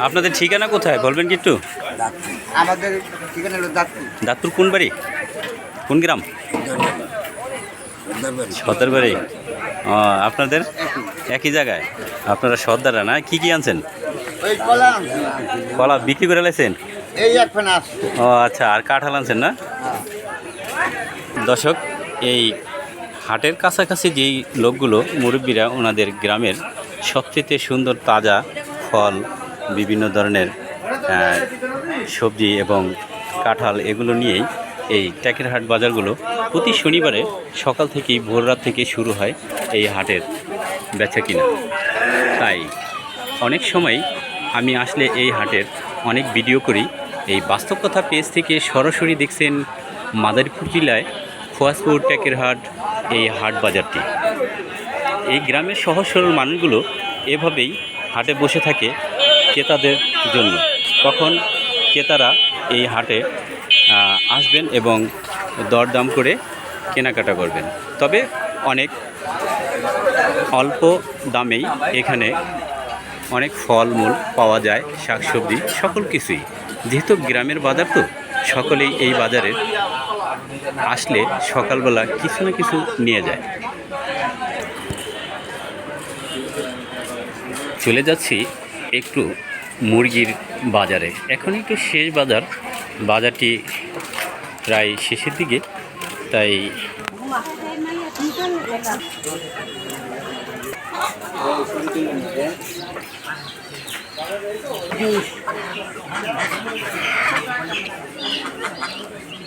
আপনাদের ঠিকানা কোথায় বলবেন কি একটু? আমাদের ঠিকানা হলো দাঁতপুর। দাঁতপুর কোন বাড়ি, কোন গ্রাম? সর্দারবাড়ি। আপনাদের একই জায়গায়, আপনারা সর্দাররা না? কি কি আনছেন? ওই কলা কলা বিক্রি করে লাইছেন? এই এখন আস। ও আচ্ছা, আর কাঁঠাল আনছেন না? দর্শক, এই হাটের কাছাকাছি যেই লোকগুলো মুরব্বীরা ওনাদের গ্রামের সবচেয়ে সুন্দর তাজা ফল, বিভিন্ন ধরনের সবজি এবং কাঁঠাল এগুলো নিয়েই এই টেকেরহাট বাজারগুলো প্রতি শনিবারে সকাল থেকেই ভোর রাত থেকে শুরু হয় এই হাটের বেচা কিনা। তাই অনেক সময় আমি আসলে এই হাটের অনেক ভিডিও করি। এই বাস্তব কথা পেজ থেকে সরাসরি দেখছেন মাদারীপুর জেলায় খোয়াজপুর টেকেরহাট এই হাট বাজারটি। এই গ্রামের সহজ সরল মানুষগুলো এভাবেই হাটে বসে থাকে ক্রেতাদের জন্য। কখন ক্রেতারা এই হাটে আসবেন এবং দরদাম করে কেনাকাটা করবেন। তবে অনেক অল্প দামেই এখানে অনেক ফলমূল পাওয়া যায়, শাকসবজি সকল কিছুই। যেহেতু গ্রামের বাজার তো সকলেই এই বাজারে আসলে সকালবেলা কিছু না কিছু নিয়ে যায়। চলে যাচ্ছি একটু মুরগির বাজারে। এখন একটু শেষ বাজার, বাজারটি প্রায় শেষের দিকে, তাই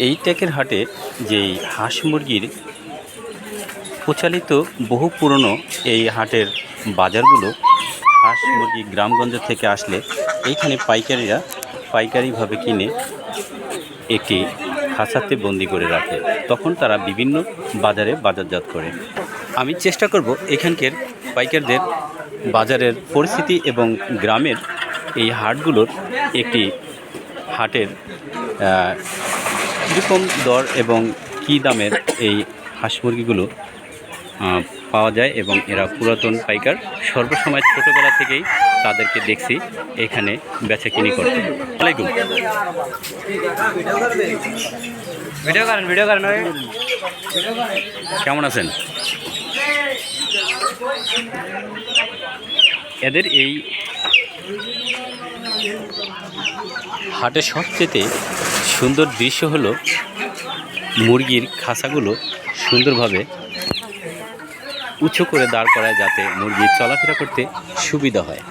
এই টেকেরহাটে যেই হাঁস মুরগির প্রচলিত বহু পুরনো এই হাটের বাজারগুলো, হাঁস মুরগি গ্রামগঞ্জ থেকে আসলে এইখানে পাইকারিরা পাইকারিভাবে কিনে একটি খাঁচাতে বন্দি করে রাখে, তখন তারা বিভিন্ন বাজারে বাজারজাত করে। আমি চেষ্টা করব এখানকার পাইকারদের বাজারের পরিস্থিতি এবং গ্রামের এই হাটগুলোর একটি হাটের কীরকম দর এবং কী দামের এই হাঁস মুরগিগুলো পাওয়া যায় এবং এরা পুরাতন পাইকার। সর্বসময় ছোটোবেলা থেকেই তাদেরকে দেখছি এখানে বেচাকিনি করতে। আসসালামাইকুম। ভিডিও করেন কেমন আছেন? এদের এই হাটের সবচেয়ে সুন্দর দৃশ্য হলো মুরগির খাঁচাগুলো সুন্দরভাবে উঁচু করে দাঁড় করায়, যাতে মুরগি চলাফেরা করতে সুবিধা হয়।